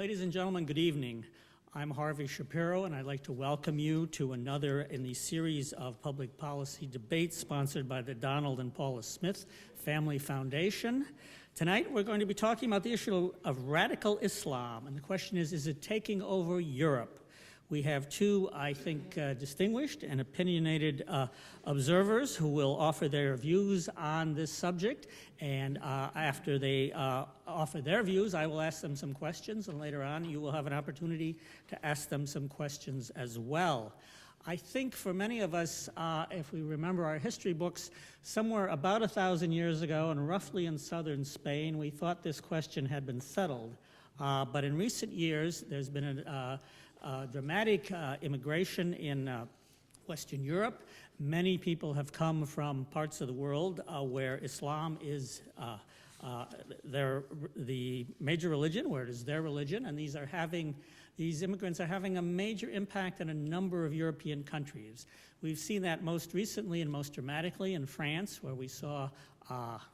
Ladies and gentlemen, good evening. I'm Harvey Shapiro, and I'd like to welcome you to another in the series of public policy debates sponsored by the Donald and Paula Smith Family Foundation. Tonight, we're going to be talking about the issue of radical Islam, and the question is it taking over Europe? We have two, I think, distinguished and opinionated observers who will offer their views on this subject. And after they offer their views, I will ask them some questions. And later on, you will have an opportunity to ask them some questions as well. I think for many of us, if we remember our history books, somewhere about 1,000 years ago and roughly in southern Spain, we thought this question had been settled. But in recent years, there's been a dramatic immigration in Western Europe. Many people have come from parts of the world where Islam is the major religion, where it is their religion, and these immigrants are having a major impact in a number of European countries. We've seen that most recently and most dramatically in France, where we saw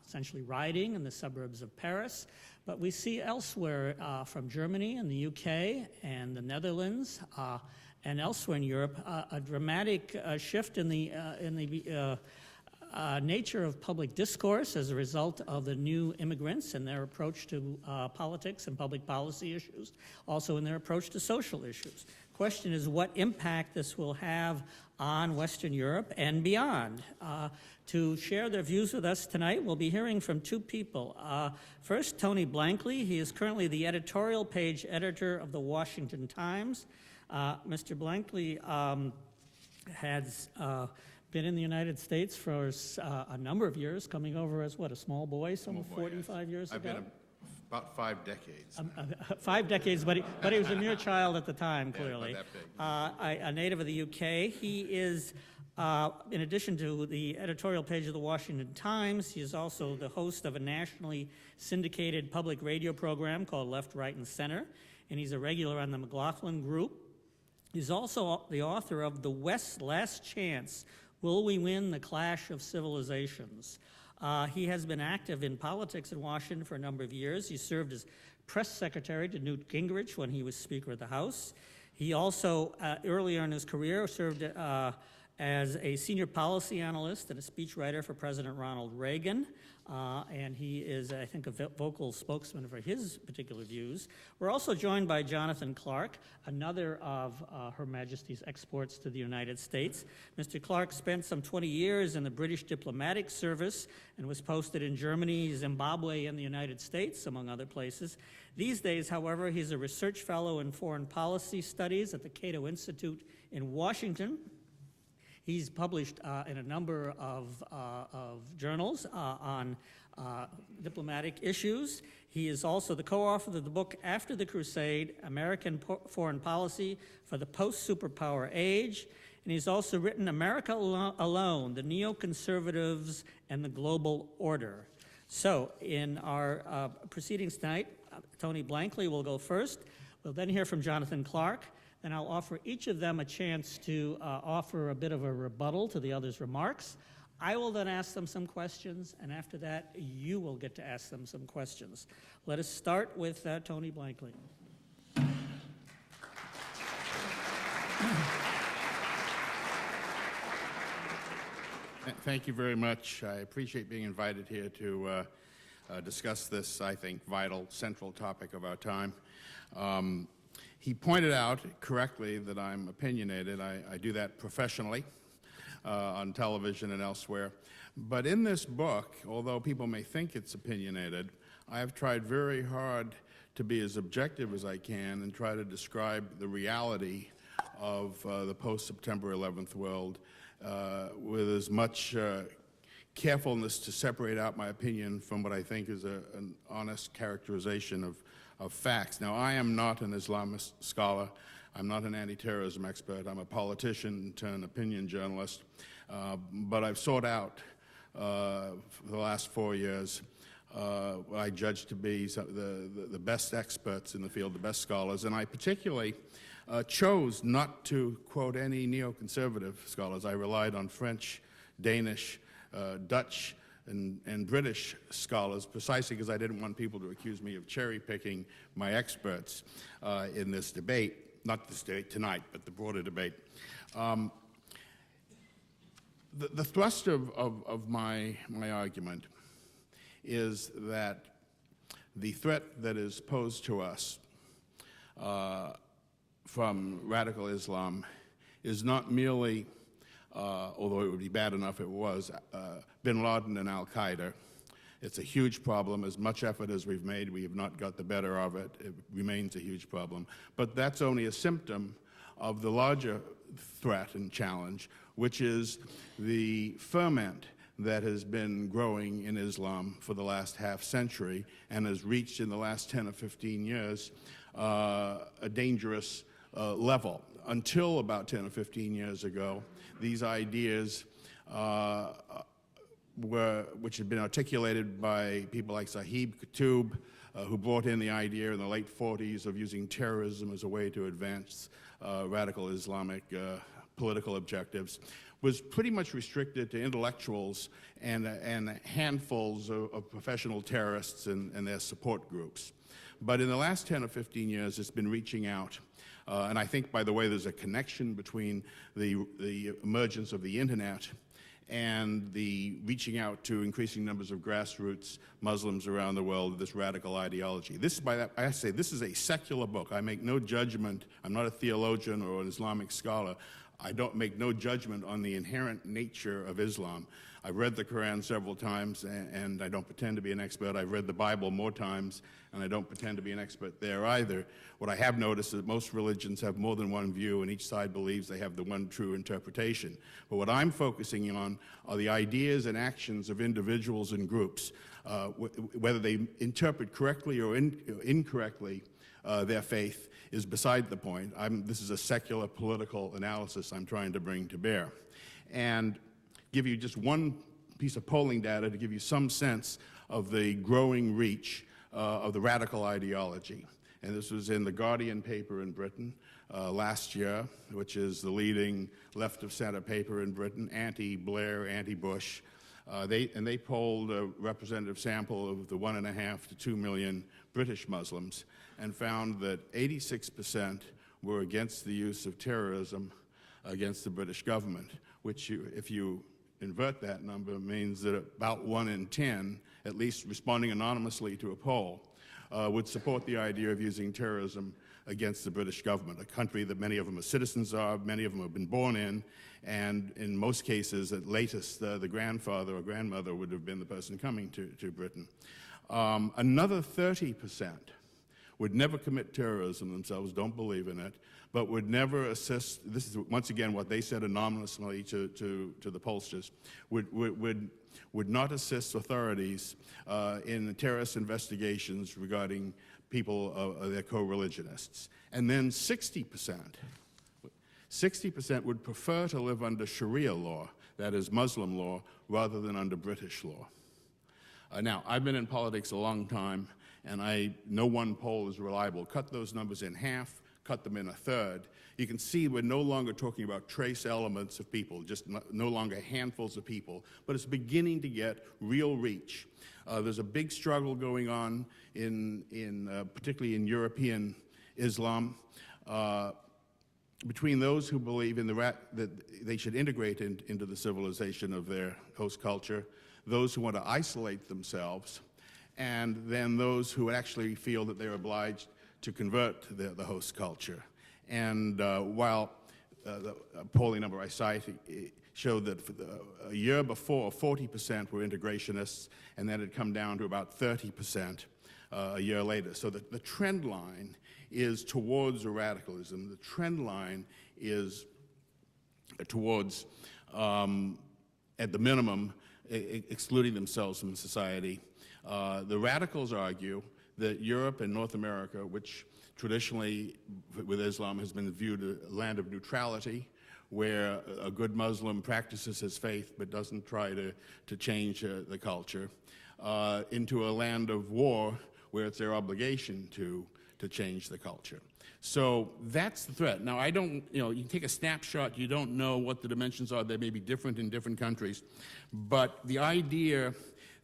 essentially rioting in the suburbs of Paris. But we see elsewhere from Germany and the UK and the Netherlands and elsewhere in Europe a dramatic shift in the nature of public discourse as a result of the new immigrants and their approach to politics and public policy issues, also in their approach to social issues. The question is what impact this will have on Western Europe and beyond. To share their views with us tonight, we'll be hearing from two people. First, Tony Blankley. He is currently the editorial page editor of the Washington Times. Mr. Blankley has been in the United States for a number of years, coming over as, a small boy, some 45 years ago? I've been about 5 decades. 5 decades, but he was a mere child at the time, clearly. Yeah, that big. A native of the UK. He is, in addition to the editorial page of the Washington Times, he is also the host of a nationally syndicated public radio program called Left, Right, and Center, and he's a regular on the McLaughlin Group. He's also the author of The West's Last Chance, Will We Win the Clash of Civilizations? He has been active in politics in Washington for a number of years. He served as press secretary to Newt Gingrich when he was Speaker of the House. He also, earlier in his career, served as a senior policy analyst and a speechwriter for President Ronald Reagan. And he is, I think, a vocal spokesman for his particular views. We're also joined by Jonathan Clarke, another of Her Majesty's exports to the United States. Mr. Clarke spent some 20 years in the British diplomatic service and was posted in Germany, Zimbabwe, and the United States, among other places. These days, however, he's a research fellow in foreign policy studies at the Cato Institute in Washington. He's published in a number of journals on diplomatic issues. He is also the co-author of the book After the Crusade, American Foreign Policy for the Post-Superpower Age. And he's also written America Alone, the Neoconservatives and the Global Order. So in our proceedings tonight, Tony Blankley will go first. We'll then hear from Jonathan Clarke. And I'll offer each of them a chance to offer a bit of a rebuttal to the other's remarks. I will then ask them some questions, and after that, you will get to ask them some questions. Let us start with Tony Blankley. Thank you very much. I appreciate being invited here to discuss this, I think, vital, central topic of our time. He pointed out correctly that I'm opinionated. I do that professionally on television and elsewhere. But in this book, although people may think it's opinionated, I have tried very hard to be as objective as I can and try to describe the reality of the post-September 11th world with as much carefulness to separate out my opinion from what I think is an honest characterization of facts. Now, I am not an Islamist scholar. I'm not an anti-terrorism expert. I'm a politician turned opinion journalist. But I've sought out, for the last 4 years, what I judge to be the best experts in the field, the best scholars. And I particularly chose not to quote any neoconservative scholars. I relied on French, Danish, Dutch, and British scholars, precisely because I didn't want people to accuse me of cherry-picking my experts in this debate, not this debate tonight, but the broader debate. The thrust of my argument is that the threat that is posed to us from radical Islam is not merely, although it would be bad enough if it was, bin Laden and al-Qaeda. It's a huge problem. As much effort as we've made, we have not got the better of it. It remains a huge problem. But that's only a symptom of the larger threat and challenge, which is the ferment that has been growing in Islam for the last half century and has reached in the last 10 or 15 years a dangerous level. Until about 10 or 15 years ago, these ideas which had been articulated by people like Sahib Qutb, who brought in the idea in the late 40s of using terrorism as a way to advance radical Islamic political objectives, was pretty much restricted to intellectuals and handfuls of professional terrorists and their support groups. But in the last 10 or 15 years, it's been reaching out. And I think, by the way, there's a connection between the emergence of the internet and the reaching out to increasing numbers of grassroots Muslims around the world with this radical ideology. This, by that, I say, this is a secular book. I make no judgment. I'm not a theologian or an Islamic scholar. I don't make no judgment on the inherent nature of Islam. I've read the Quran several times, and I don't pretend to be an expert. I've read the Bible more times, and I don't pretend to be an expert there either. What I have noticed is that most religions have more than one view, and each side believes they have the one true interpretation. But what I'm focusing on are the ideas and actions of individuals and groups, whether they interpret correctly or incorrectly their faith is beside the point. This is a secular political analysis I'm trying to bring to bear. And give you just one piece of polling data to give you some sense of the growing reach of the radical ideology. And this was in the Guardian paper in Britain last year, which is the leading left-of-center paper in Britain, anti-Blair, anti-Bush. They polled a representative sample of the 1.5 to 2 million British Muslims and found that 86% were against the use of terrorism against the British government, which, if you invert that number, means that about 1 in 10, at least responding anonymously to a poll, would support the idea of using terrorism against the British government, a country that many of them are citizens of, many of them have been born in, and in most cases, at latest, the grandfather or grandmother would have been the person coming to Britain. Another 30% would never commit terrorism themselves, don't believe in it, but would never assist. This is, once again, what they said anonymously to the pollsters, would not assist authorities in terrorist investigations regarding people, their co-religionists. And then 60% would prefer to live under Sharia law, that is Muslim law, rather than under British law. Now, I've been in politics a long time, and I know one poll is reliable. Cut those numbers in half, cut them in a third. You can see we're no longer talking about trace elements of people, just no longer handfuls of people, but it's beginning to get real reach. There's a big struggle going on particularly in European Islam, between those who believe that they should integrate into the civilization of their host culture, those who want to isolate themselves, and then those who actually feel that they're obliged to convert the host culture. And while the polling number I cite showed that for a year before, 40% were integrationists, and then it had come down to about 30% a year later. So the trend line is towards a radicalism. The trend line is towards, at the minimum, excluding themselves from society. The radicals argue that Europe and North America, which traditionally with Islam has been viewed a land of neutrality, where a good Muslim practices his faith but doesn't try to change the culture, into a land of war where it's their obligation to change the culture. So that's the threat. Now, I don't, you take a snapshot, you don't know what the dimensions are. They may be different in different countries. But the idea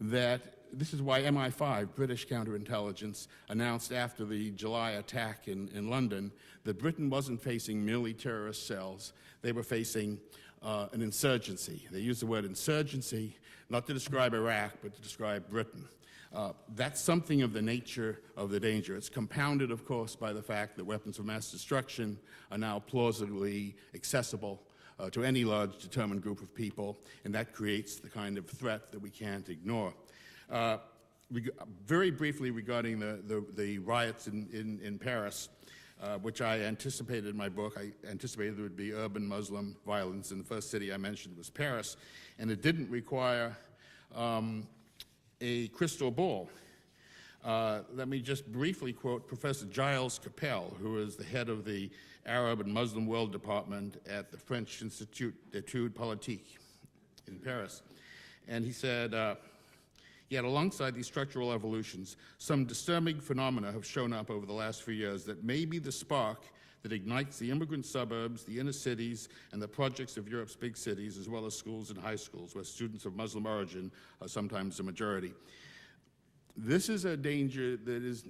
that this is why MI5, British counterintelligence, announced after the July attack in London that Britain wasn't facing merely terrorist cells, they were facing an insurgency. They used the word insurgency not to describe Iraq, but to describe Britain. That's something of the nature of the danger. It's compounded, of course, by the fact that weapons of mass destruction are now plausibly accessible to any large determined group of people, and that creates the kind of threat that we can't ignore. Very briefly regarding the riots in Paris, which I anticipated in my book. I anticipated there would be urban Muslim violence, and the first city I mentioned was Paris, and it didn't require a crystal ball. Let me just briefly quote Professor Gilles Capel, who is the head of the Arab and Muslim World Department at the French Institut d'études politiques in Paris. And he said, yet alongside these structural evolutions, some disturbing phenomena have shown up over the last few years that may be the spark that ignites the immigrant suburbs, the inner cities, and the projects of Europe's big cities, as well as schools and high schools, where students of Muslim origin are sometimes the majority. This is a danger that is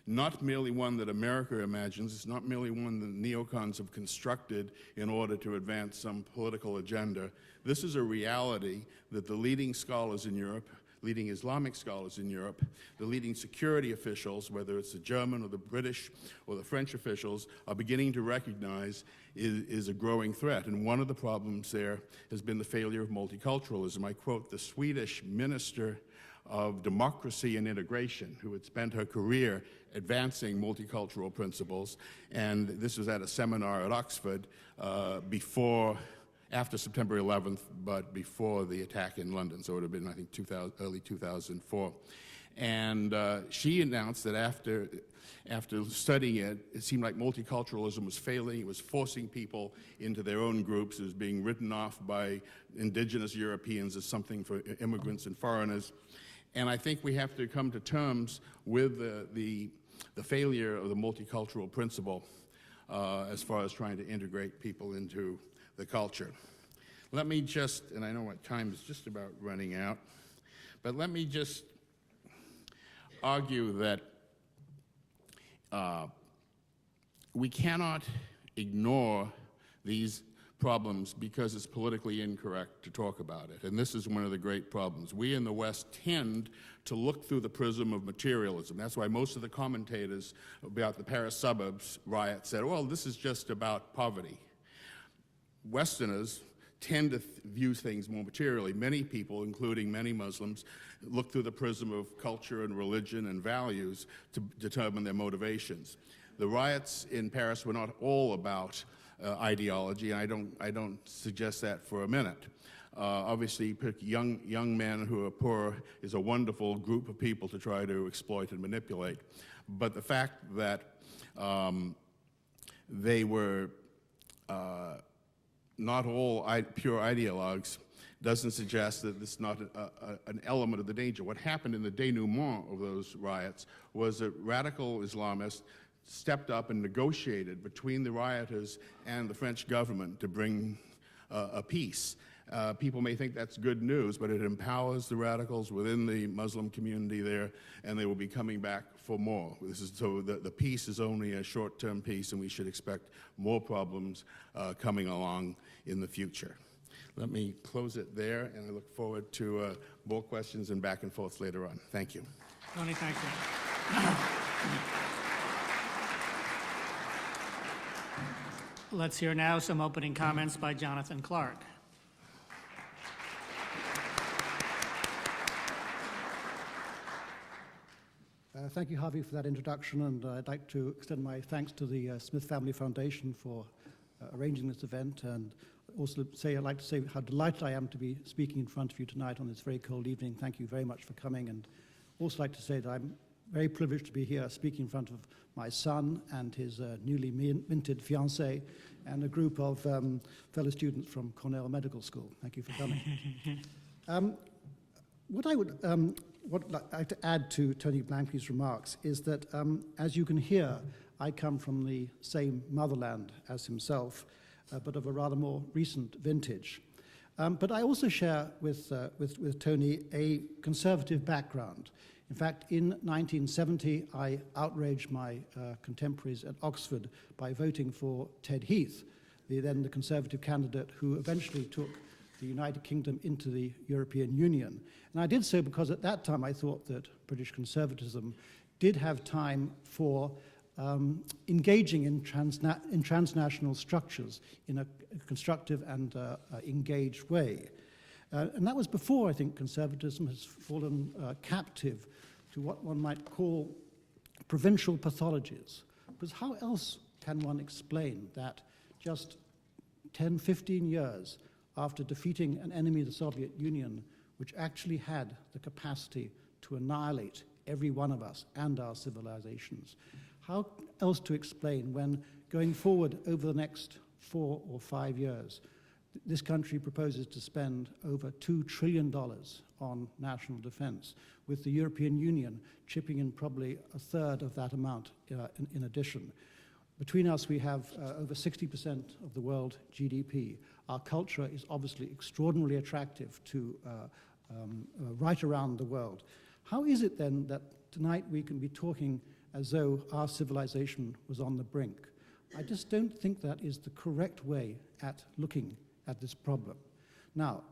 not merely one that America imagines. It's not merely one that neocons have constructed in order to advance some political agenda. This is a reality that the leading scholars in Europe, leading Islamic scholars in Europe, the leading security officials, whether it's the German or the British or the French officials, are beginning to recognize is a growing threat. And one of the problems there has been the failure of multiculturalism. I quote the Swedish minister of democracy and integration, who had spent her career advancing multicultural principles, and this was at a seminar at Oxford after September 11th, but before the attack in London, so it would have been, I think, early 2004. And she announced that after studying it, it seemed like multiculturalism was failing. It was forcing people into their own groups. It was being written off by indigenous Europeans as something for immigrants and foreigners. And I think we have to come to terms with the failure of the multicultural principle as far as trying to integrate people into the culture. Let me just, and I know my time is just about running out, but let me just argue that we cannot ignore these problems because it's politically incorrect to talk about it. And this is one of the great problems. We in the West tend to look through the prism of materialism. That's why most of the commentators about the Paris suburbs riot said, well, this is just about poverty. Westerners tend to view things more materially. Many people, including many Muslims, look through the prism of culture and religion and values to determine their motivations. The riots in Paris were not all about ideology, and I don't suggest that for a minute. Obviously, young men who are poor is a wonderful group of people to try to exploit and manipulate. But the fact that they were not all pure ideologues doesn't suggest that this is not an element of the danger. What happened in the denouement of those riots was that radical Islamists stepped up and negotiated between the rioters and the French government to bring a peace. People may think that's good news, but it empowers the radicals within the Muslim community there, and they will be coming back for more. So the peace is only a short-term peace, and we should expect more problems coming along in the future. Let me close it there, and I look forward to more questions and back and forth later on. Thank you. Tony, thank you. Let's hear now some opening comments by Jonathan Clarke. Thank you, Harvey, for that introduction, and I'd like to extend my thanks to the Smith Family Foundation for arranging this event, and also I'd like to say how delighted I am to be speaking in front of you tonight on this very cold evening. Thank you very much for coming, and also like to say that I'm very privileged to be here speaking in front of my son and his newly minted fiancée and a group of fellow students from Cornell Medical School. Thank you for coming. What I would like to add to Tony Blankley's remarks is that, as you can hear, I come from the same motherland as himself, but of a rather more recent vintage. But I also share with Tony a conservative background. In fact, in 1970, I outraged my contemporaries at Oxford by voting for Ted Heath, then the Conservative candidate who eventually took the United Kingdom into the European Union. And I did so because at that time I thought that British conservatism did have time for engaging in transnational structures in a constructive and engaged way. And that was before, I think, conservatism has fallen captive to what one might call provincial pathologies. Because how else can one explain that just 10, 15 years after defeating an enemy, the Soviet Union, which actually had the capacity to annihilate every one of us and our civilizations, how else to explain when going forward over the next 4 or 5 years, this country proposes to spend over $2 trillion on national defense, with the European Union chipping in probably a third of that amount in addition. Between us, we have over 60% of the world GDP. Our culture is obviously extraordinarily attractive to right around the world. How is it then that tonight we can be talking as though our civilization was on the brink? I just don't think that is the correct way at looking at this problem. Now,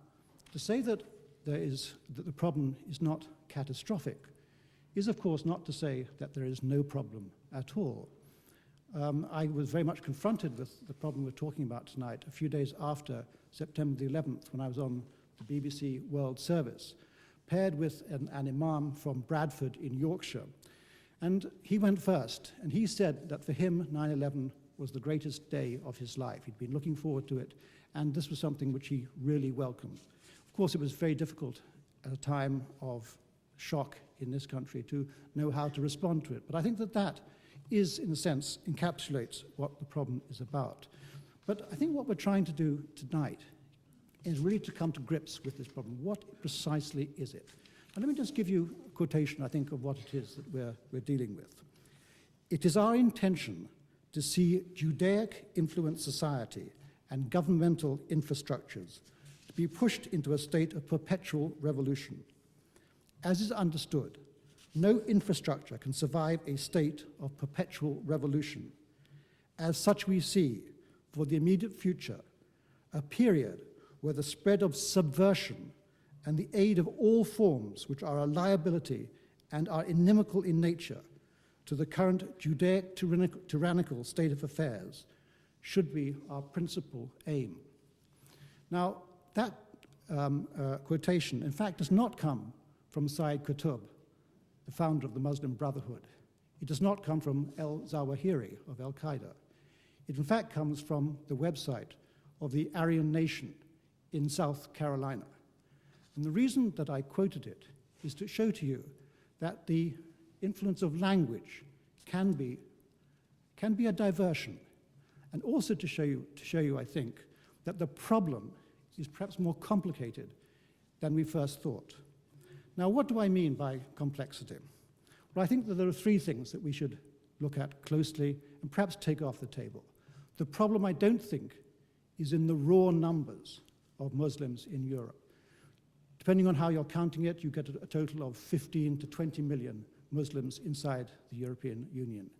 to say that the problem is not catastrophic is, of course, not to say that there is no problem at all. I was very much confronted with the problem we're talking about tonight a few days after September the 11th, when I was on the BBC World Service, paired with an imam from Bradford in Yorkshire. And he went first, and he said that for him, 9/11 was the greatest day of his life. He'd been looking forward to it, and this was something which he really welcomed. Of course, it was very difficult at a time of shock in this country to know how to respond to it. But I think that that is, in a sense, encapsulates what the problem is about. But I think what we're trying to do tonight is really to come to grips with this problem. What precisely is it? And let me just give you a quotation, I think, of what it is that we're dealing with. It is our intention to see Judaic-influenced society and governmental infrastructures to be pushed into a state of perpetual revolution. As is understood, no infrastructure can survive a state of perpetual revolution. As such, we see, for the immediate future, a period where the spread of subversion and the aid of all forms which are a liability and are inimical in nature to the current Judaic tyrannical state of affairs should be our principal aim. Now, that quotation, in fact, does not come from Sayyid Qutb, the founder of the Muslim Brotherhood. It does not come from al-Zawahiri of Al-Qaeda. It, in fact, comes from the website of the Aryan Nation in South Carolina. And the reason that I quoted it is to show to you that the influence of language can be a diversion, and also to show you, I think, that the problem is perhaps more complicated than we first thought. Now, what do I mean by complexity? Well, I think that there are three things that we should look at closely and perhaps take off the table. The problem, I don't think, is in the raw numbers of Muslims in Europe. Depending on how you're counting it, you get a total of 15 to 20 million Muslims inside the European Union.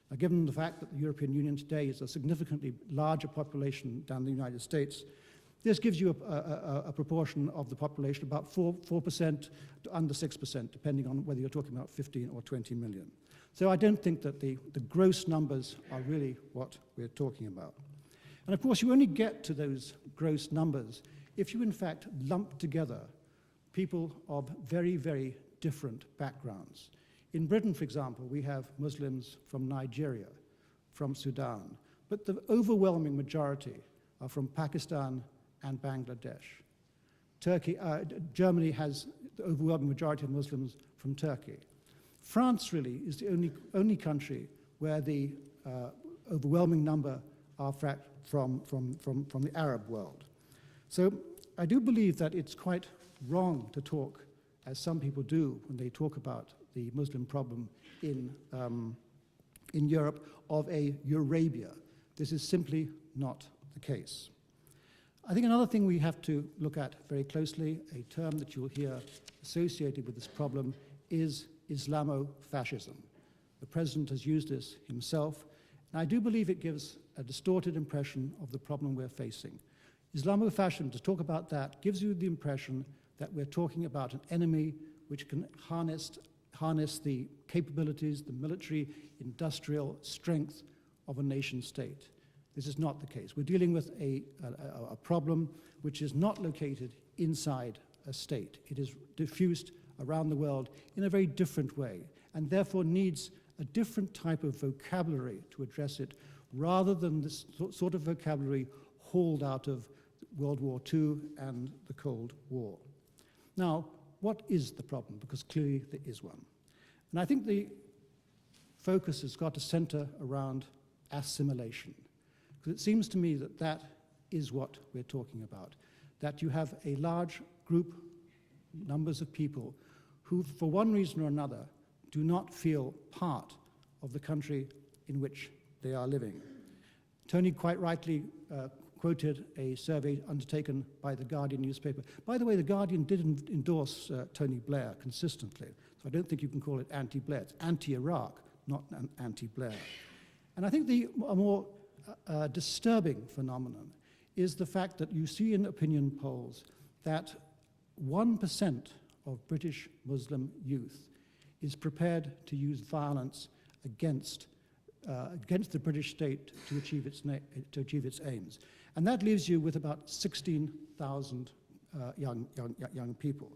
Now, given the fact that the European Union today is a significantly larger population than the United States, this gives you a proportion of the population about 4% to under 6%, depending on whether you're talking about 15 or 20 million. So I don't think that the gross numbers are really what we're talking about. And of course, you only get to those gross numbers if you, in fact, lump together people of very, very different backgrounds. In Britain, for example, we have Muslims from Nigeria, from Sudan, but the overwhelming majority are from Pakistan and Bangladesh. Germany has the overwhelming majority of Muslims from Turkey. France really is the only country where the overwhelming number are from the Arab world. So I do believe that it's quite wrong to talk, as some people do when they talk about the Muslim problem in Europe, of a Eurabia. This is simply not the case. I think another thing we have to look at very closely, a term that you'll hear associated with this problem, is Islamofascism. The president has used this himself, and I do believe it gives a distorted impression of the problem we're facing. Islamofascism, to talk about that, gives you the impression that we're talking about an enemy which can harness the capabilities, the military, industrial strength of a nation state. This is not the case. We're dealing with a problem which is not located inside a state. It is diffused around the world in a very different way, and therefore needs a different type of vocabulary to address it, rather than this sort of vocabulary hauled out of World War II and the Cold War. Now, what is the problem? Because clearly there is one. And I think the focus has got to center around assimilation. Because it seems to me that that is what we're talking about. That you have a large group, numbers of people, who, for one reason or another, do not feel part of the country in which they are living. Tony quite rightly quoted a survey undertaken by the Guardian newspaper. By the way, the Guardian did endorse Tony Blair consistently, so I don't think you can call it anti-Blair. It's anti-Iraq, not anti-Blair. And I think a more disturbing phenomenon is the fact that you see in opinion polls that 1% of British Muslim youth is prepared to use violence against the British state to achieve its aims. And that leaves you with about 16,000 young people.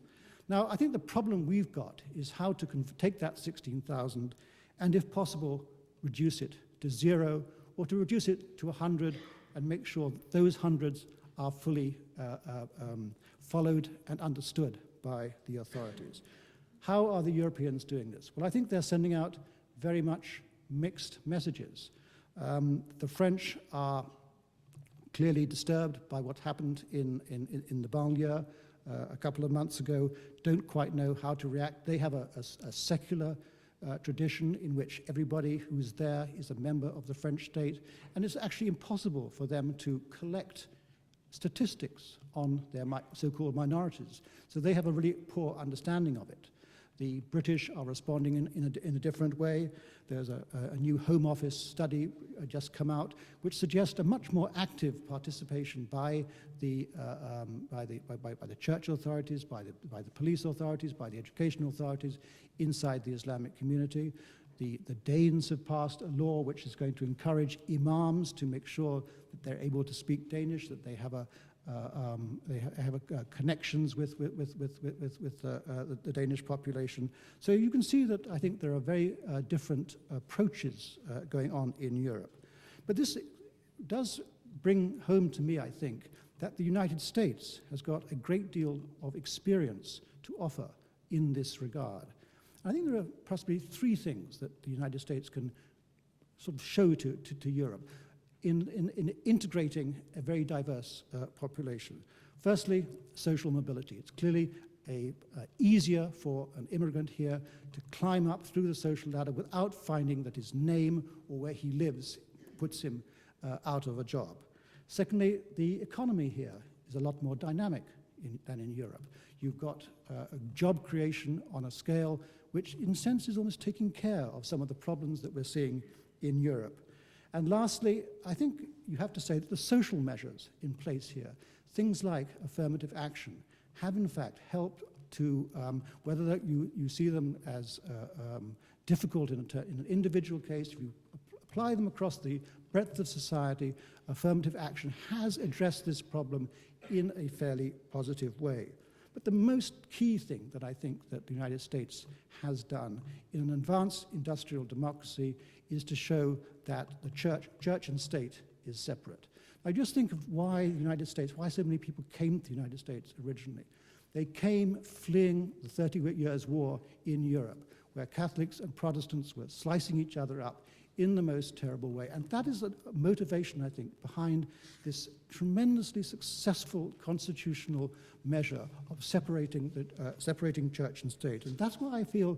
Now, I think the problem we've got is how to take that 16,000 and, if possible, reduce it to 0, or to reduce it to 100 and make sure that those hundreds are fully followed and understood by the authorities. How are the Europeans doing this? Well, I think they're sending out very much mixed messages. The French are clearly disturbed by what happened in the banlieue a couple of months ago, don't quite know how to react. They have a secular tradition in which everybody who's there is a member of the French state, and it's actually impossible for them to collect statistics on their so-called minorities. So they have a really poor understanding of it. The British are responding in a different way. There's a new Home Office study just come out, which suggests a much more active participation by the church authorities, by the police authorities, by the education authorities inside the Islamic community. The Danes have passed a law which is going to encourage imams to make sure that they're able to speak Danish, that they have connections with the Danish population. So you can see that I think there are very different approaches going on in Europe. But this does bring home to me, I think, that the United States has got a great deal of experience to offer in this regard. I think there are possibly three things that the United States can sort of show to Europe in integrating a very diverse population. Firstly, social mobility. It's clearly easier for an immigrant here to climb up through the social ladder without finding that his name or where he lives puts him out of a job. Secondly, the economy here is a lot more dynamic than in Europe. You've got a job creation on a scale which, in a sense, is almost taking care of some of the problems that we're seeing in Europe. And lastly, I think you have to say that the social measures in place here, things like affirmative action, have in fact helped to, whether you see them as difficult in an individual case, if you apply them across the breadth of society, affirmative action has addressed this problem in a fairly positive way. But the most key thing that I think that the United States has done in an advanced industrial democracy is to show that the church and state is separate. I just think of why the United States, why so many people came to the United States originally. They came fleeing the 30 Years' War in Europe, where Catholics and Protestants were slicing each other up in the most terrible way. And that is a motivation, I think, behind this tremendously successful constitutional measure of separating church and state. And that's why I feel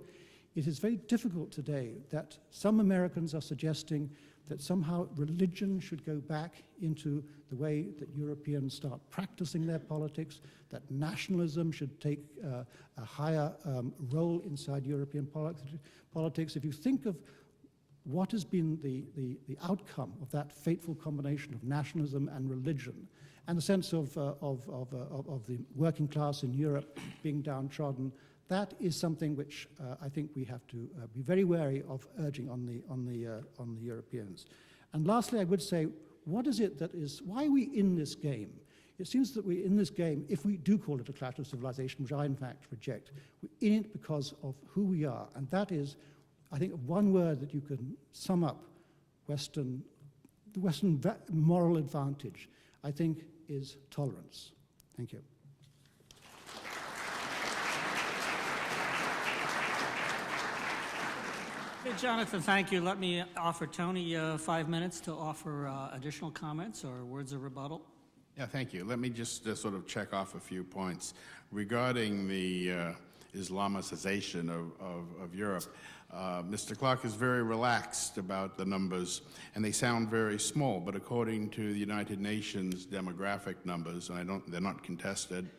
it is very difficult today that some Americans are suggesting that somehow religion should go back into the way that Europeans start practicing their politics, that nationalism should take a higher role inside European politics. If you think of what has been the outcome of that fateful combination of nationalism and religion, and the sense of the working class in Europe being downtrodden, that is something which I think we have to be very wary of urging on the Europeans. And lastly, I would say, what is it that is, why are we in this game? It seems that we're in this game, if we do call it a clash of civilization, which I in fact reject, we're in it because of who we are, and that is, I think, one word that you can sum up the Western moral advantage, I think, is tolerance. Thank you. Hey, Jonathan, thank you. Let me offer Tony 5 minutes to offer additional comments or words of rebuttal. Yeah, thank you. Let me just sort of check off a few points. Regarding the Islamicization of Europe, Mr. Clarke is very relaxed about the numbers, and they sound very small, but according to the United Nations demographic numbers, and they're not contested,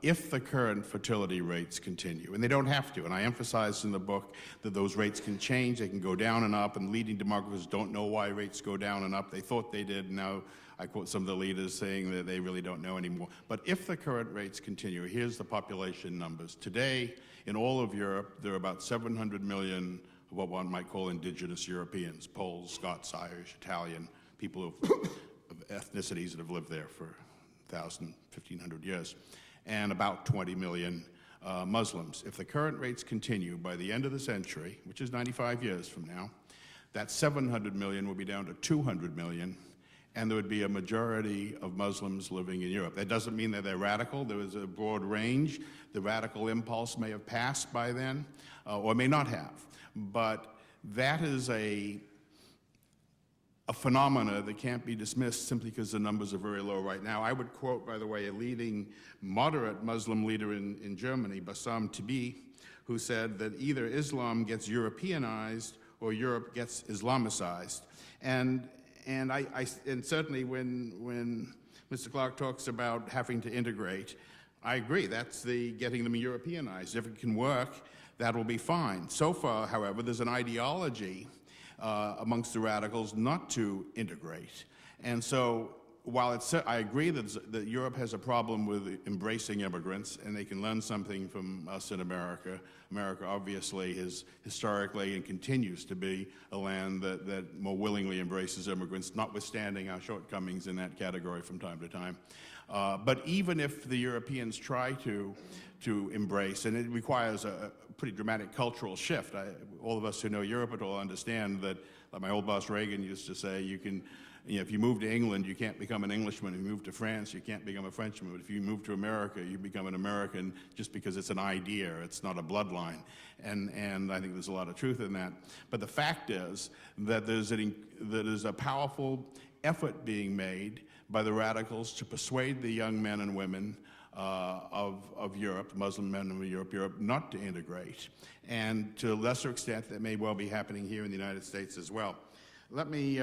if the current fertility rates continue, and they don't have to, and I emphasize in the book that those rates can change, they can go down and up, and leading demographers don't know why rates go down and up. They thought they did, now I quote some of the leaders saying that they really don't know anymore. But if the current rates continue, here's the population numbers. Today, in all of Europe, there are about 700 million of what one might call indigenous Europeans, Poles, Scots, Irish, Italian, people of ethnicities that have lived there for 1,000, 1,500 years, and about 20 million Muslims. If the current rates continue by the end of the century, which is 95 years from now, that 700 million will be down to 200 million, and there would be a majority of Muslims living in Europe. That doesn't mean that they're radical. There is a broad range. The radical impulse may have passed by then, or may not have. But that is a phenomena that can't be dismissed simply because the numbers are very low right now. I would quote, by the way, a leading moderate Muslim leader in Germany, Bassam Tibi, who said that either Islam gets Europeanized or Europe gets Islamicized. And certainly when Mr. Clarke talks about having to integrate, I agree, that's getting them Europeanized. If it can work, that will be fine. So far, however, there's an ideology amongst the radicals not to integrate. And so while I agree that Europe has a problem with embracing immigrants, and they can learn something from us in America, America obviously is historically and continues to be a land that more willingly embraces immigrants, notwithstanding our shortcomings in that category from time to time. But even if the Europeans try to embrace, and it requires a pretty dramatic cultural shift. All of us who know Europe at all understand that, like my old boss Reagan used to say, if you move to England, you can't become an Englishman. If you move to France, you can't become a Frenchman. But if you move to America, you become an American just because it's an idea. It's not a bloodline. And I think there's a lot of truth in that. But the fact is that there's a powerful effort being made by the radicals to persuade the young men and women of Europe, Muslim men of Europe, not to integrate. And to a lesser extent, that may well be happening here in the United States as well. Let me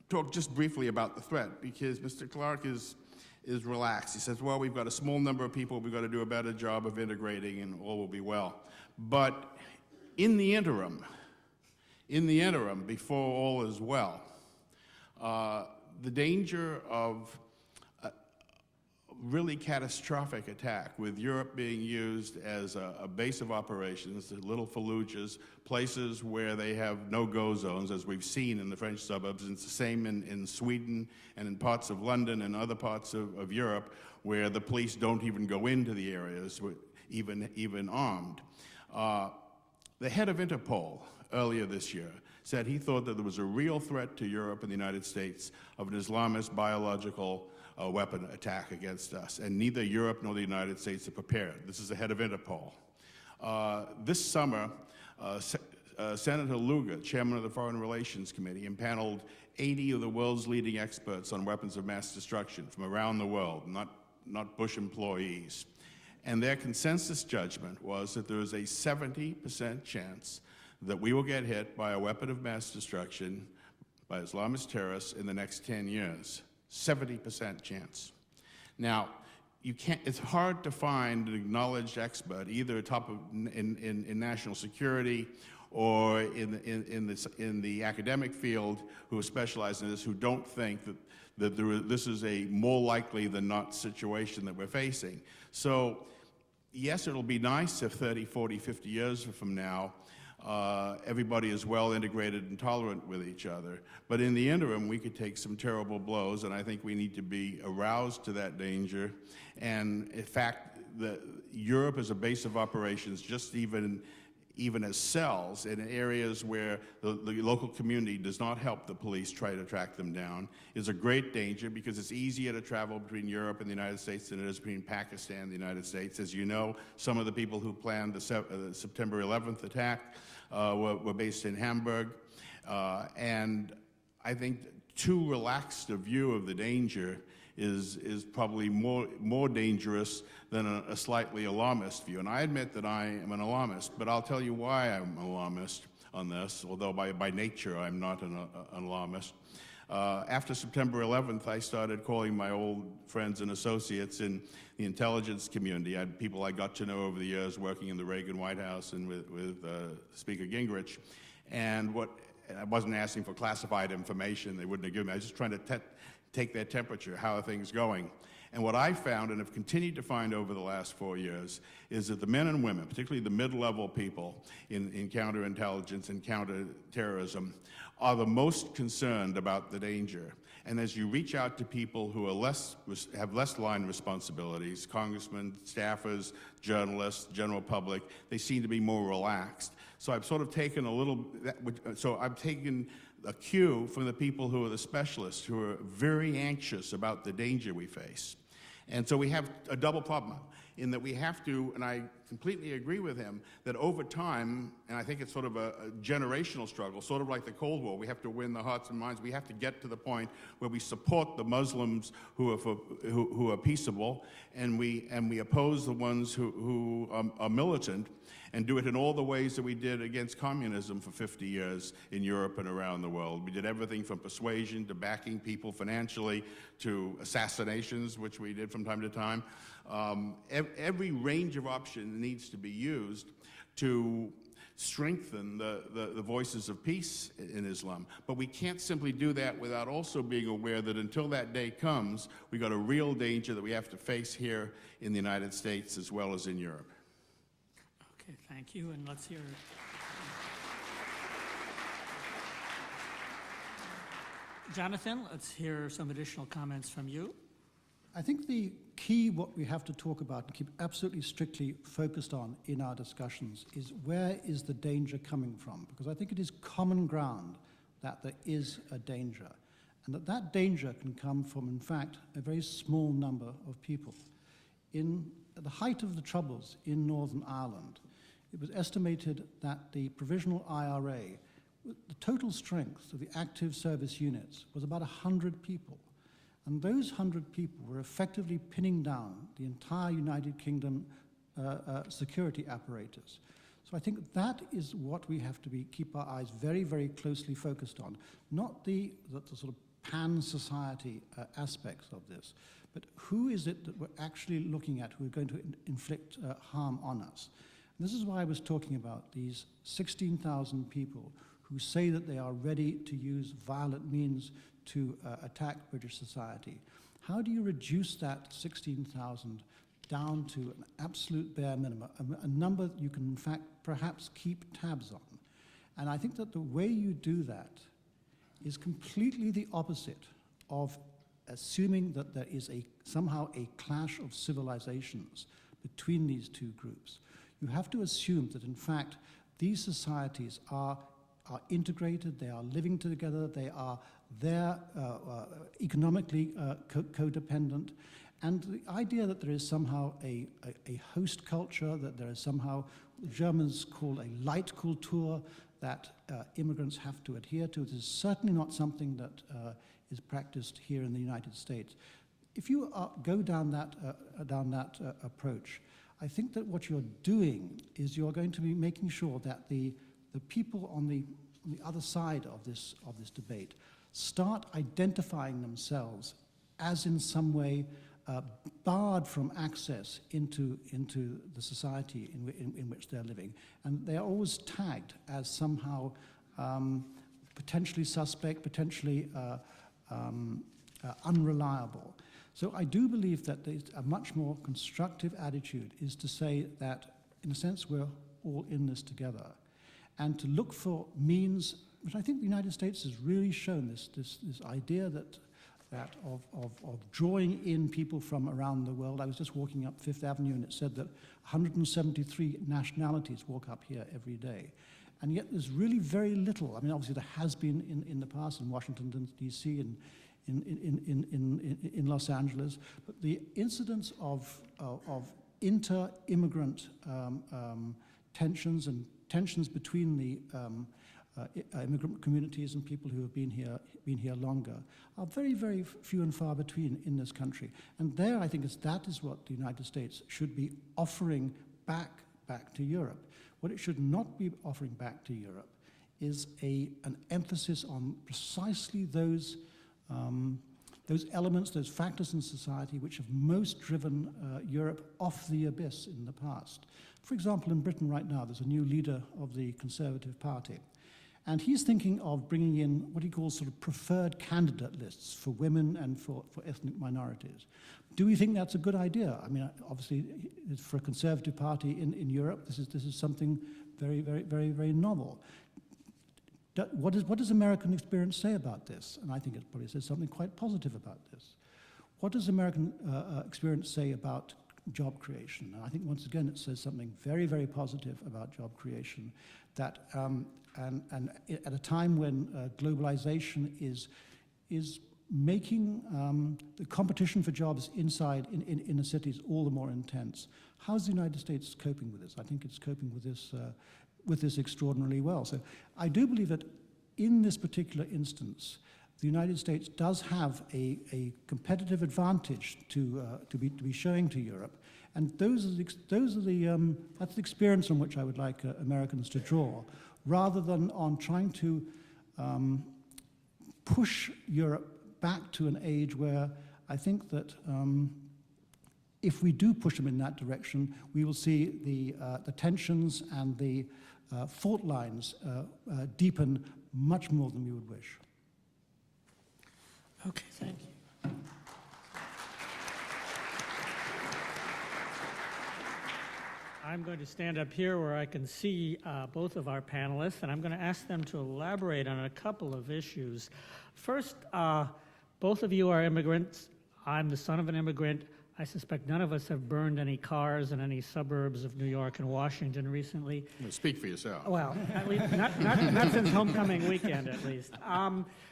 talk just briefly about the threat, because Mr. Clarke is relaxed. He says, well, we've got a small number of people, we've got to do a better job of integrating, and all will be well. But in the interim, before all is well, the danger of really catastrophic attack, with Europe being used as a base of operations, the little Fallujahs, places where they have no-go zones, as we've seen in the French suburbs. And it's the same in Sweden and in parts of London and other parts of Europe, where the police don't even go into the areas, even armed. The head of Interpol earlier this year said he thought that there was a real threat to Europe and the United States of an Islamist biological weapon attack against us, and neither Europe nor the United States are prepared. This is the head of Interpol. This summer, Senator Lugar, chairman of the Foreign Relations Committee, impaneled 80 of the world's leading experts on weapons of mass destruction from around the world, not Bush employees. And their consensus judgment was that there is a 70% chance that we will get hit by a weapon of mass destruction by Islamist terrorists in the next 10 years. 70% chance. Now, you can't, it's hard to find an acknowledged expert, either in national security or in the academic field who specialize in this, who don't think that this is a more likely than not situation that we're facing. So, yes, it'll be nice if 30, 40, 50 years from now, everybody is well integrated and tolerant with each other. But in the interim, we could take some terrible blows, and I think we need to be aroused to that danger. And in fact, Europe is a base of operations, just even as cells in areas where the local community does not help the police try to track them down, is a great danger because it's easier to travel between Europe and the United States than it is between Pakistan and the United States. As you know, some of the people who planned the September 11th attack were based in Hamburg. And I think too relaxed a view of the danger is probably more dangerous than a slightly alarmist view. And I admit that I am an alarmist, but I'll tell you why I'm an alarmist on this, although by nature I'm not an alarmist. After September 11th, I started calling my old friends and associates in the intelligence community. I had people I got to know over the years working in the Reagan White House and with Speaker Gingrich. And I wasn't asking for classified information they wouldn't have given me. I was just trying to take their temperature, how are things going. And what I found, and have continued to find over the last 4 years, is that the men and women, particularly the mid-level people in counterintelligence and counterterrorism, are the most concerned about the danger. And as you reach out to people who are have less line responsibilities, congressmen, staffers, journalists, general public, they seem to be more relaxed. So I've sort of taken a cue from the people who are the specialists, who are very anxious about the danger we face. And so we have a double problem in that we have to, and I completely agree with him, that over time, and I think it's sort of a generational struggle, sort of like the Cold War, we have to win the hearts and minds. We have to get to the point where we support the Muslims who are peaceable, and we oppose the ones who are militant, and do it in all the ways that we did against communism for 50 years in Europe and around the world. We did everything from persuasion to backing people financially to assassinations, which we did from time to time. Every range of option needs to be used to strengthen the voices of peace in Islam. But we can't simply do that without also being aware that until that day comes, we've got a real danger that we have to face here in the United States as well as in Europe. Okay, thank you, and let's hear. Jonathan, let's hear some additional comments from you. I think the key, what we have to talk about and keep absolutely strictly focused on in our discussions is where is the danger coming from? Because I think it is common ground that there is a danger, and that danger can come from, in fact, a very small number of people. At the height of the Troubles in Northern Ireland, it was estimated that the provisional IRA, the total strength of the active service units was about 100 people. And those 100 people were effectively pinning down the entire United Kingdom security apparatus. So I think that is what we have to keep our eyes very, very closely focused on, not the sort of pan-society aspects of this, but who is it that we're actually looking at who are going to inflict harm on us. And this is why I was talking about these 16,000 people who say that they are ready to use violent means to attack British society. How do you reduce that 16,000 down to an absolute bare minimum, a number that you can, in fact, perhaps keep tabs on? And I think that the way you do that is completely the opposite of assuming that there is somehow a clash of civilizations between these two groups. You have to assume that, in fact, these societies are integrated, they are living together, they are economically codependent, and the idea that there is somehow a host culture, that there is somehow, the Germans call a Leitkultur, that immigrants have to adhere to, is certainly not something that is practiced here in the United States. If you go down that approach, I think that what you're doing is you're going to be making sure that the the people on the other side of this debate start identifying themselves as in some way barred from access into the society in which they're living. And they are always tagged as somehow potentially suspect, potentially unreliable. So I do believe that a much more constructive attitude is to say that, in a sense, we're all in this together, and to look for means, which I think the United States has really shown this idea that of drawing in people from around the world. I was just walking up Fifth Avenue, and it said that 173 nationalities walk up here every day. And yet there's really very little. I mean, obviously there has been in the past in Washington, D.C., and in Los Angeles, but the incidence of inter-immigrant tensions and tensions between the immigrant communities and people who have been here longer are very, very few and far between in this country. And there, I think, that is what the United States should be offering back to Europe. What it should not be offering back to Europe is an emphasis on precisely those elements, those factors in society which have most driven Europe off the abyss in the past. For example, in Britain right now, there's a new leader of the Conservative Party. And he's thinking of bringing in what he calls sort of preferred candidate lists for women and for ethnic minorities. Do we think that's a good idea? I mean, obviously, for a Conservative Party in Europe, this is something very, very, very, very novel. What does American experience say about this? And I think it probably says something quite positive about this. What does American experience say about job creation? And I think, once again, it says something very, very positive about job creation, that and at a time when globalization is making the competition for jobs inside in the cities all the more intense. How's the United States coping with this? I think it's coping with this extraordinarily well. So I do believe that in this particular instance, the United States does have a competitive advantage to be showing to Europe, and that's the experience on which I would like Americans to draw, rather than on trying to push Europe back to an age where I think that if we do push them in that direction, we will see the tensions and the fault lines deepen much more than we would wish. Okay, thank you. I'm going to stand up here where I can see both of our panelists, and I'm going to ask them to elaborate on a couple of issues. First, both of you are immigrants. I'm the son of an immigrant. I suspect none of us have burned any cars in any suburbs of New York and Washington recently. Speak for yourself. Well, at least not since homecoming weekend, at least.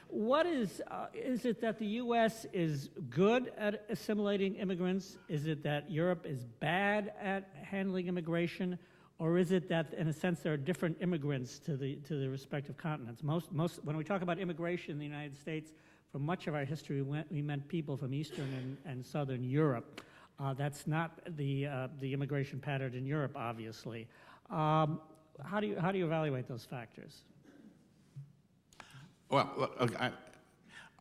What is it that the U.S. is good at assimilating immigrants? Is it that Europe is bad at handling immigration? Or is it that, in a sense, there are different immigrants to the respective continents? Most when we talk about immigration in the United States, for much of our history, we meant people from Eastern and Southern Europe. That's not the immigration pattern in Europe, obviously. How do you evaluate those factors? Well, look,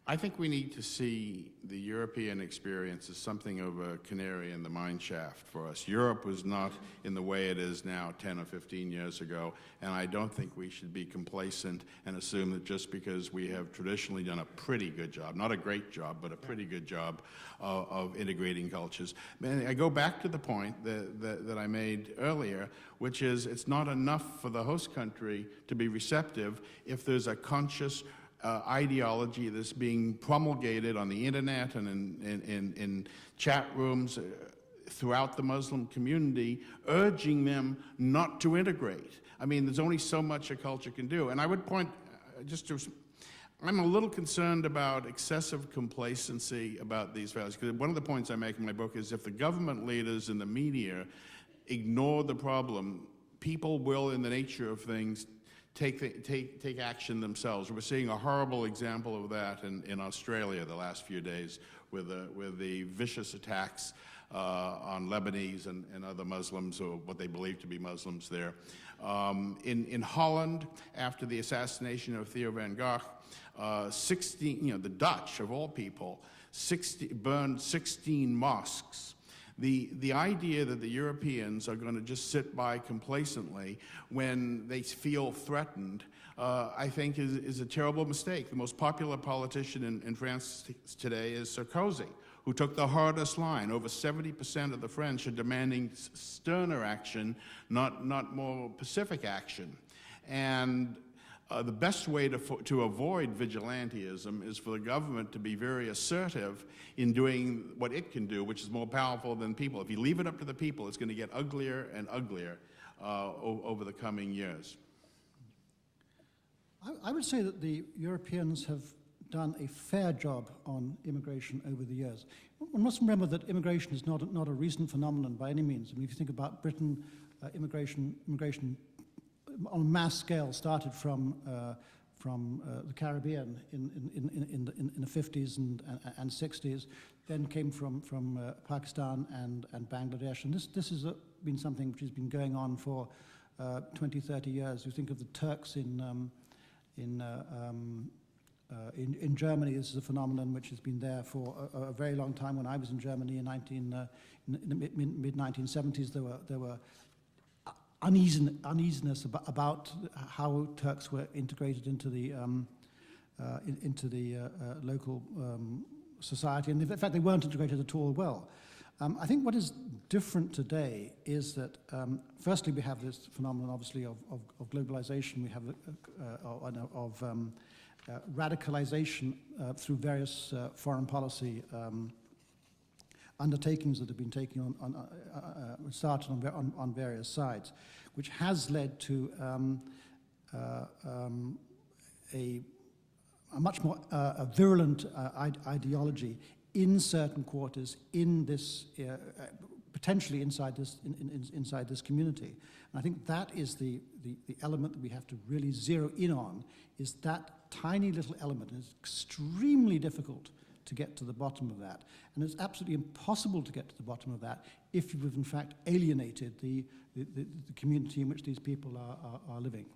I think we need to see the European experience as something of a canary in the mine shaft for us. Europe was not in the way it is now 10 or 15 years ago, and I don't think we should be complacent and assume that just because we have traditionally done a pretty good job, not a great job, but a pretty good job of integrating cultures. I go back to the point that I made earlier, which is it's not enough for the host country to be receptive if there's a conscious ideology that's being promulgated on the internet and in chat rooms throughout the Muslim community, urging them not to integrate. I mean, there's only so much a culture can do. And I would point I'm a little concerned about excessive complacency about these values, because one of the points I make in my book is if the government leaders and the media ignore the problem, people will, in the nature of things, take action themselves. We're seeing a horrible example of that in Australia the last few days with the vicious attacks on Lebanese and other Muslims, or what they believe to be Muslims there. In Holland, after the assassination of Theo van Gogh, 16, the Dutch, of all people, burned 16 mosques. The idea that the Europeans are going to just sit by complacently when they feel threatened, I think is a terrible mistake. The most popular politician in France today is Sarkozy, who took the hardest line. Over 70% of the French are demanding sterner action, not more pacific action. And the best way to avoid vigilantism is for the government to be very assertive in doing what it can do, which is more powerful than people. If you leave it up to the people, it's going to get uglier and uglier over the coming years. I would say that the Europeans have done a fair job on immigration over the years. One must remember that immigration is not a recent phenomenon by any means. I mean, if you think about Britain, immigration on a mass scale started from the Caribbean in the 50s and 60s, then came from Pakistan and Bangladesh. And this has been something which has been going on for 20, 30 years. You think of the Turks in Germany. This is a phenomenon which has been there for a very long time. When I was in Germany in the mid-1970s, there were uneasiness about how Turks were integrated into the local society, and in fact they weren't integrated at all well. I think what is different today is that firstly we have this phenomenon obviously of globalization. We have of radicalization through various foreign policy undertakings that have been taken started on various sides, which has led to a much more virulent ideology in certain quarters in this potentially inside this community. And I think that is the element that we have to really zero in on, is that tiny little element. And it's extremely difficult to get to the bottom of that. And it's absolutely impossible to get to the bottom of that if you've in fact alienated the community in which these people are living.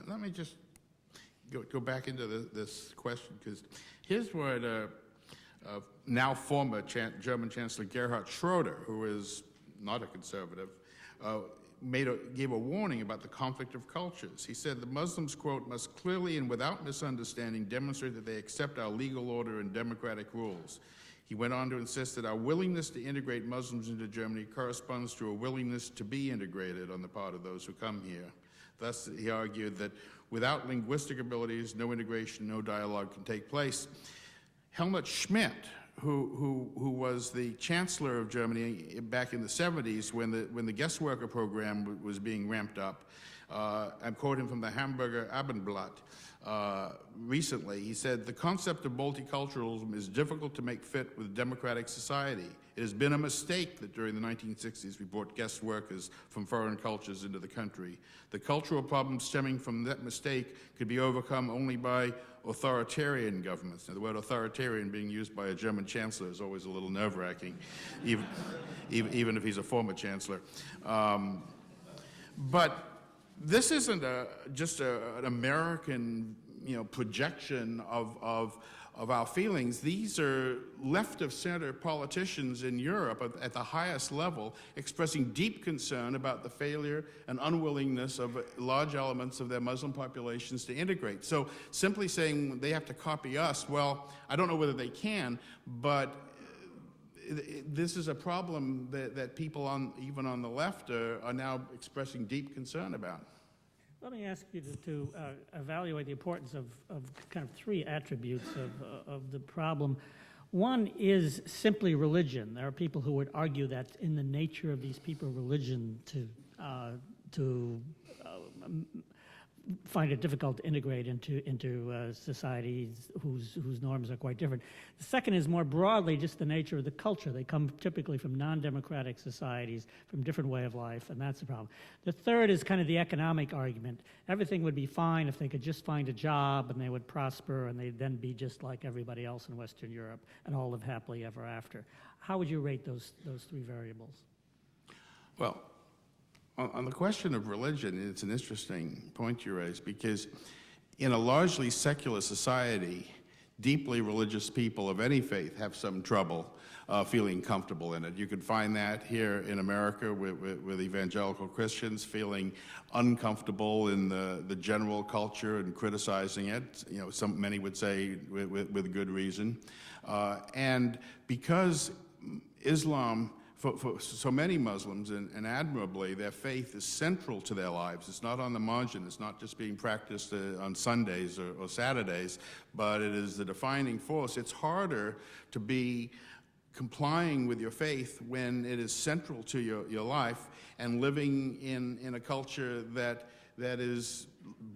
Let me just go back into this question, because here's what now former German Chancellor Gerhard Schroeder, who is not a conservative, gave a warning about the conflict of cultures. He said, the Muslims, quote, must clearly and without misunderstanding demonstrate that they accept our legal order and democratic rules. He went on to insist that our willingness to integrate Muslims into Germany corresponds to a willingness to be integrated on the part of those who come here. Thus, he argued that without linguistic abilities, no integration, no dialogue can take place. Helmut Schmidt, who was the Chancellor of Germany back in the 70s when the guest worker program was being ramped up. I'm quoting from the Hamburger Abendblatt recently. He said, the concept of multiculturalism is difficult to make fit with democratic society. It has been a mistake that during the 1960s we brought guest workers from foreign cultures into the country. The cultural problems stemming from that mistake could be overcome only by authoritarian governments. Now, the word authoritarian being used by a German chancellor is always a little nerve-wracking, even if he's a former chancellor. But this isn't just an American, projection of our feelings. These are left-of-center politicians in Europe at the highest level expressing deep concern about the failure and unwillingness of large elements of their Muslim populations to integrate. So simply saying they have to copy us, well, I don't know whether they can, but this is a problem that people even on the left are now expressing deep concern about. Let me ask you to evaluate the importance of kind of three attributes of the problem. One is simply religion. There are people who would argue that in the nature of these people, religion to find it difficult to integrate into societies whose norms are quite different. The second is more broadly just the nature of the culture. They come typically from non-democratic societies, from different way of life, and that's the problem. The third is kind of the economic argument. Everything would be fine if they could just find a job and they would prosper and they'd then be just like everybody else in Western Europe and all live happily ever after. How would you rate those three variables? Well, on the question of religion, it's an interesting point you raise, because in a largely secular society, deeply religious people of any faith have some trouble feeling comfortable in it. You can find that here in America with evangelical Christians feeling uncomfortable in the general culture and criticizing it. You know, many would say with good reason. And because Islam, for so many Muslims, and admirably, their faith is central to their lives. It's not on the margin. It's not just being practiced on Sundays or Saturdays, but it is the defining force. It's harder to be complying with your faith when it is central to your life and living in a culture that is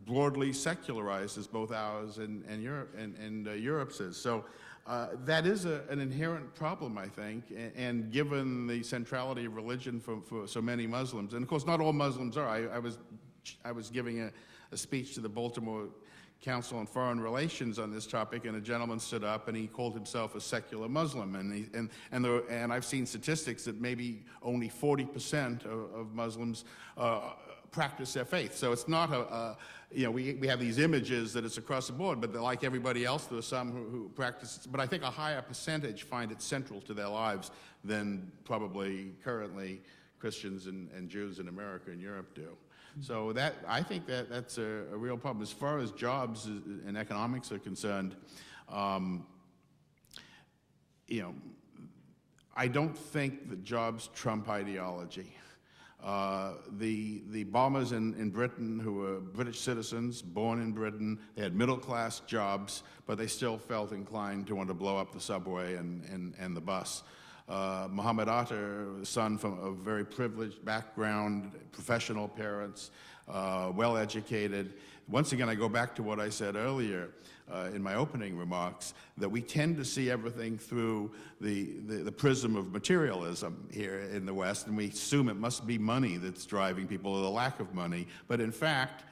broadly secularized, as both ours and Europe's is. So that is an inherent problem, I think, and given the centrality of religion for so many Muslims, and of course not all Muslims are. I was giving a speech to the Baltimore Council on Foreign Relations on this topic, and a gentleman stood up and he called himself a secular Muslim, and I've seen statistics that maybe only 40% of Muslims practice their faith. So it's not we have these images that it's across the board, but like everybody else, there are some who practice it. But I think a higher percentage find it central to their lives than probably currently Christians and Jews in America and Europe do. So I think that's a real problem. As far as jobs and economics are concerned, I don't think that jobs trump ideology. The bombers in Britain, who were British citizens, born in Britain, they had middle-class jobs, but they still felt inclined to want to blow up the subway and the bus. Muhammad Atta, son from a very privileged background, professional parents, well-educated. Once again, I go back to what I said earlier in my opening remarks, that we tend to see everything through the prism of materialism here in the West, and we assume it must be money that's driving people, or the lack of money. But in fact,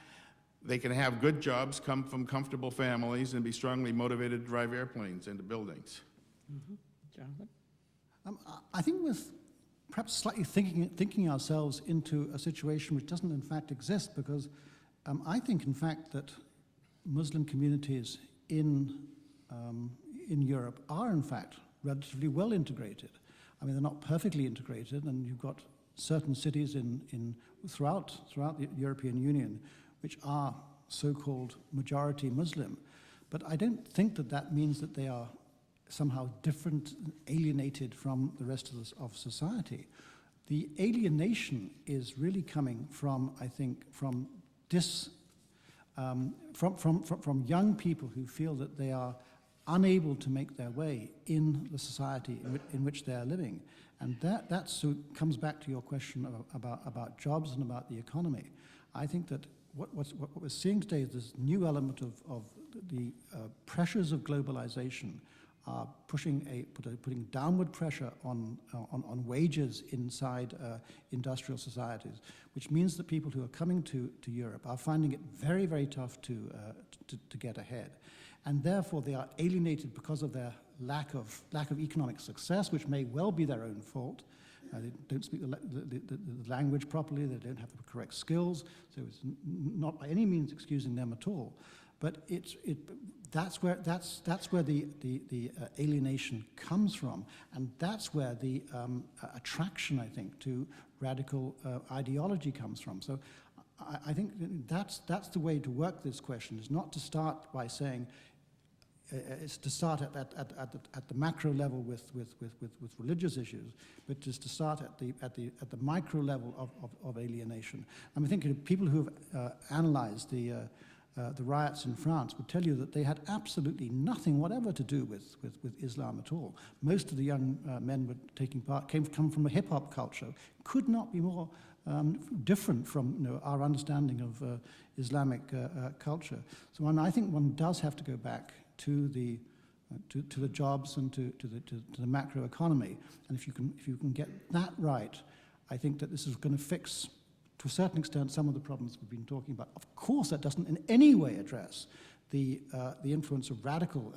they can have good jobs, come from comfortable families, and be strongly motivated to drive airplanes into buildings. Mm-hmm. Jonathan? I think we're perhaps slightly thinking ourselves into a situation which doesn't in fact exist, because I think in fact that Muslim communities in Europe are in fact relatively well integrated. I mean, they're not perfectly integrated, and you've got certain cities throughout the European Union which are so-called majority Muslim, but I don't think that means that they are somehow different, alienated from the rest of society. The alienation is really coming from, I think, from young people who feel that they are unable to make their way in the society in which they are living. And that so comes back to your question about jobs and about the economy. I think that what we're seeing today is this new element of the pressures of globalization are putting downward pressure on wages inside industrial societies, which means that people who are coming to Europe are finding it very, very tough to get ahead. And therefore they are alienated because of their lack of economic success, which may well be their own fault. They don't speak the language properly, they don't have the correct skills, so it's not by any means excusing them at all. But that's where the alienation comes from, and that's where the attraction, I think, to radical ideology comes from. So I think that's the way to work this question, is not to start by saying, it's to start at the macro level with religious issues, but just to start at the micro level of alienation. And I think people who have analyzed the the riots in France would tell you that they had absolutely nothing whatever to do with Islam at all. Most of the young men were taking part, come from a hip-hop culture, could not be more different from our understanding of Islamic culture. So I think one does have to go back to the jobs and to the macro economy, and if you can get that right, I think that this is going to fix, to a certain extent, some of the problems we've been talking about. Of course, that doesn't in any way address the influence of radical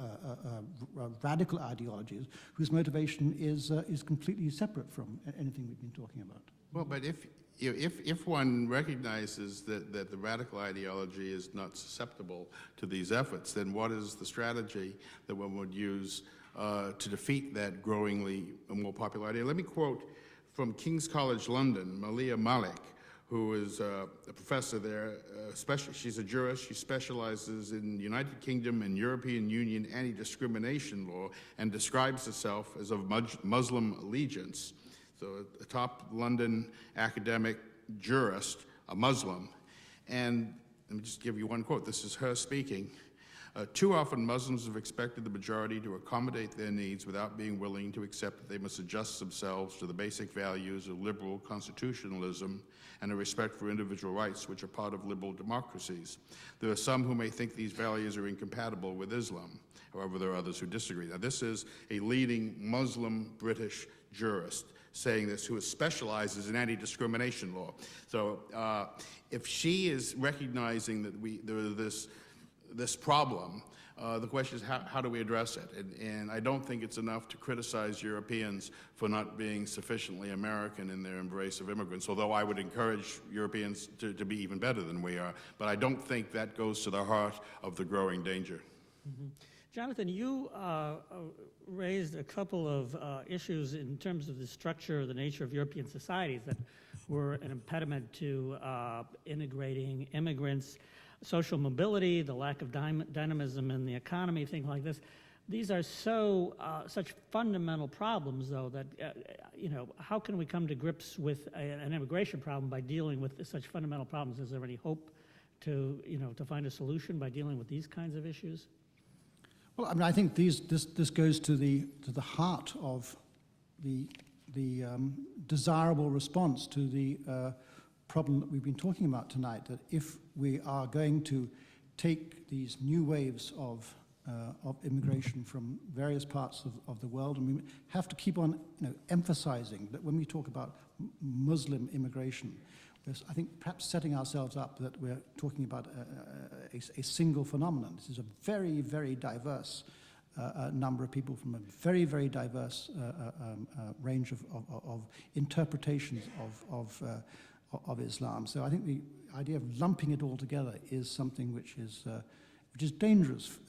ideologies whose motivation is completely separate from anything we've been talking about. Well, but if one recognizes that the radical ideology is not susceptible to these efforts, then what is the strategy that one would use to defeat that growingly more popular idea? Let me quote from King's College London, Malia Malik, who is a professor there. She's a jurist. She specializes in United Kingdom and European Union anti-discrimination law and describes herself as of Muslim allegiance. So a top London academic jurist, a Muslim. And let me just give you one quote. This is her speaking. Too often Muslims have expected the majority to accommodate their needs without being willing to accept that they must adjust themselves to the basic values of liberal constitutionalism and a respect for individual rights, which are part of liberal democracies. There are some who may think these values are incompatible with Islam. However, there are others who disagree. Now, this is a leading Muslim British jurist saying this, who specializes in anti-discrimination law. So if she is recognizing that there is this problem, the question is how do we address it? And I don't think it's enough to criticize Europeans for not being sufficiently American in their embrace of immigrants, although I would encourage Europeans to be even better than we are. But I don't think that goes to the heart of the growing danger. Mm-hmm. Jonathan, you raised a couple of issues in terms of the structure or the nature of European societies that were an impediment to integrating immigrants, social mobility, the lack of dynamism in the economy, things like this. These are such fundamental problems, though, that how can we come to grips with an immigration problem by dealing with such fundamental problems? Is there any hope to find a solution by dealing with these kinds of issues? Well, I mean, I think this goes to the heart of the desirable response to the problem that we've been talking about tonight. That if we are going to take these new waves of immigration from various parts of the world, and we have to keep on emphasizing that when we talk about Muslim immigration, I think perhaps setting ourselves up that we're talking about a single phenomenon. This is a very, very diverse number of people from a very, very diverse range of interpretations of Islam. So I think the idea of lumping it all together is something which is dangerous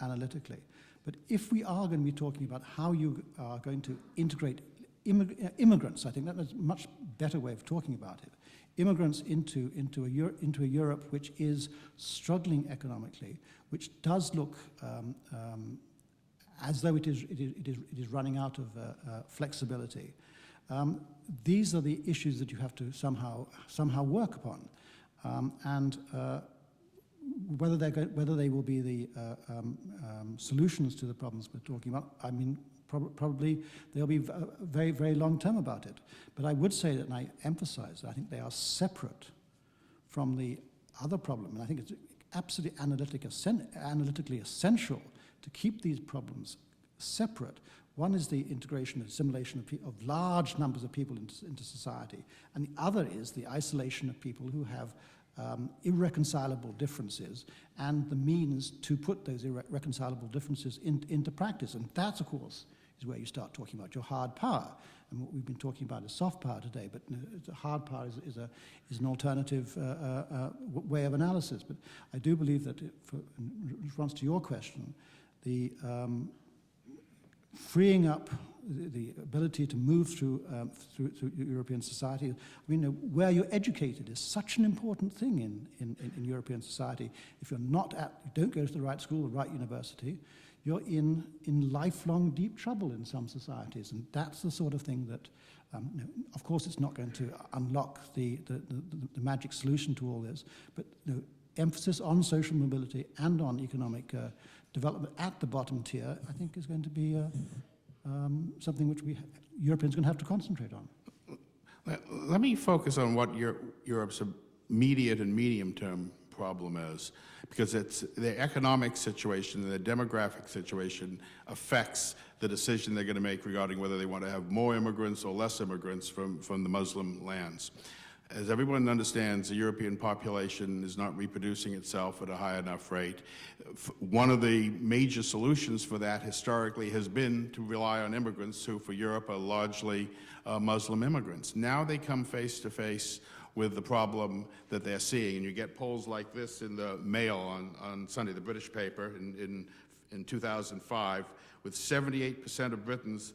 analytically. But if we are going to be talking about how you are going to integrate immigrants, I think that's a much better way of talking about it. Immigrants into a Europe which is struggling economically, which does look as though it is running out of flexibility. These are the issues that you have to somehow work upon, and whether they will be the solutions to the problems we're talking about. I mean, probably they'll be very, very long term about it. But I would say that, and I emphasize, I think they are separate from the other problem. And I think it's absolutely analytically essential to keep these problems separate. One is the integration and assimilation of large numbers of people into society. And the other is the isolation of people who have irreconcilable differences and the means to put those irreconcilable differences into practice. And that, of course, is where you start talking about your hard power. And what we've been talking about is soft power today, but hard power is an alternative way of analysis. But I do believe that, in response to your question, the freeing up the ability to move through European society. I mean, where you're educated is such an important thing in European society. If you don't go to the right school, the right university, you're in lifelong deep trouble in some societies, and that's the sort of thing that, of course, it's not going to unlock the magic solution to all this, but emphasis on social mobility and on economic development at the bottom tier, I think is going to be something which Europeans are going to have to concentrate on. Let me focus on what Europe's immediate and medium-term problem is, because it's the economic situation and the demographic situation affects the decision they're going to make regarding whether they want to have more immigrants or less immigrants from the Muslim lands. As everyone understands, the European population is not reproducing itself at a high enough rate. One of the major solutions for that historically has been to rely on immigrants who, for Europe, are largely Muslim immigrants. Now they come face to face with the problem that they're seeing, and you get polls like this in the Mail on Sunday, the British paper, in 2005, with 78% of Britons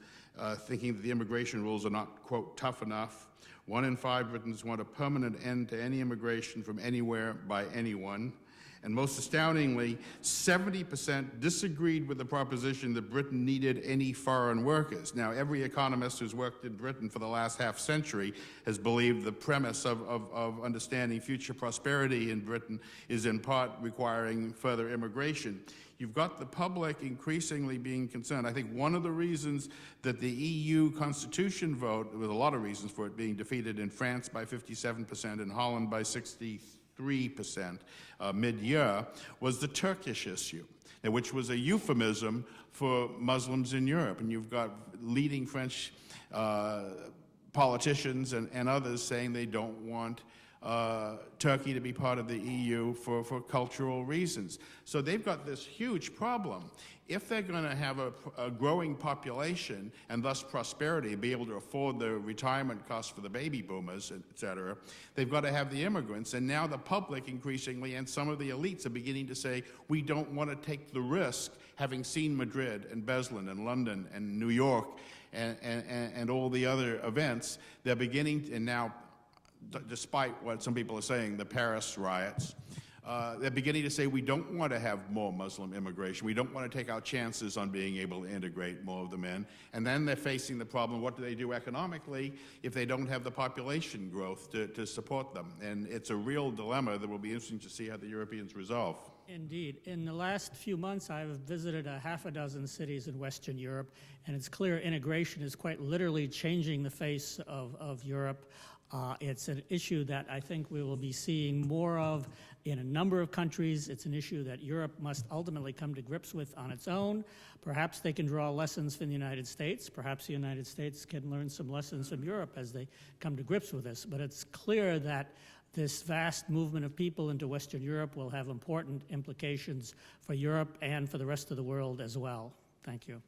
thinking that the immigration rules are not, quote, tough enough. 1 in 5 Britons want a permanent end to any immigration from anywhere by anyone. And most astoundingly, 70% disagreed with the proposition that Britain needed any foreign workers. Now, every economist who's worked in Britain for the last half century has believed the premise of understanding future prosperity in Britain is in part requiring further immigration. You've got the public increasingly being concerned. I think one of the reasons that the EU Constitution vote, there was a lot of reasons for it being defeated in France by 57%, in Holland by 63%, mid-year, was the Turkish issue, which was a euphemism for Muslims in Europe. And you've got leading French politicians and others saying they don't want Turkey to be part of the EU for cultural reasons. So they've got this huge problem. If they're going to have a growing population and thus prosperity, be able to afford the retirement costs for the baby boomers, et cetera, they've got to have the immigrants. And now the public increasingly and some of the elites are beginning to say, we don't want to take the risk, having seen Madrid and Beslan and London and New York and all the other events, they're beginning, and now despite what some people are saying, the Paris riots, they're beginning to say we don't want to have more Muslim immigration. We don't want to take our chances on being able to integrate more of them in. And then they're facing the problem, what do they do economically if they don't have the population growth to support them? And it's a real dilemma that will be interesting to see how the Europeans resolve. Indeed. In the last few months, I've visited a half a dozen cities in Western Europe, and it's clear integration is quite literally changing the face of Europe. It's an issue that I think we will be seeing more of in a number of countries. It's an issue that Europe must ultimately come to grips with on its own. Perhaps they can draw lessons from the United States. Perhaps the United States can learn some lessons from Europe as they come to grips with this. But it's clear that this vast movement of people into Western Europe will have important implications for Europe and for the rest of the world as well. Thank you.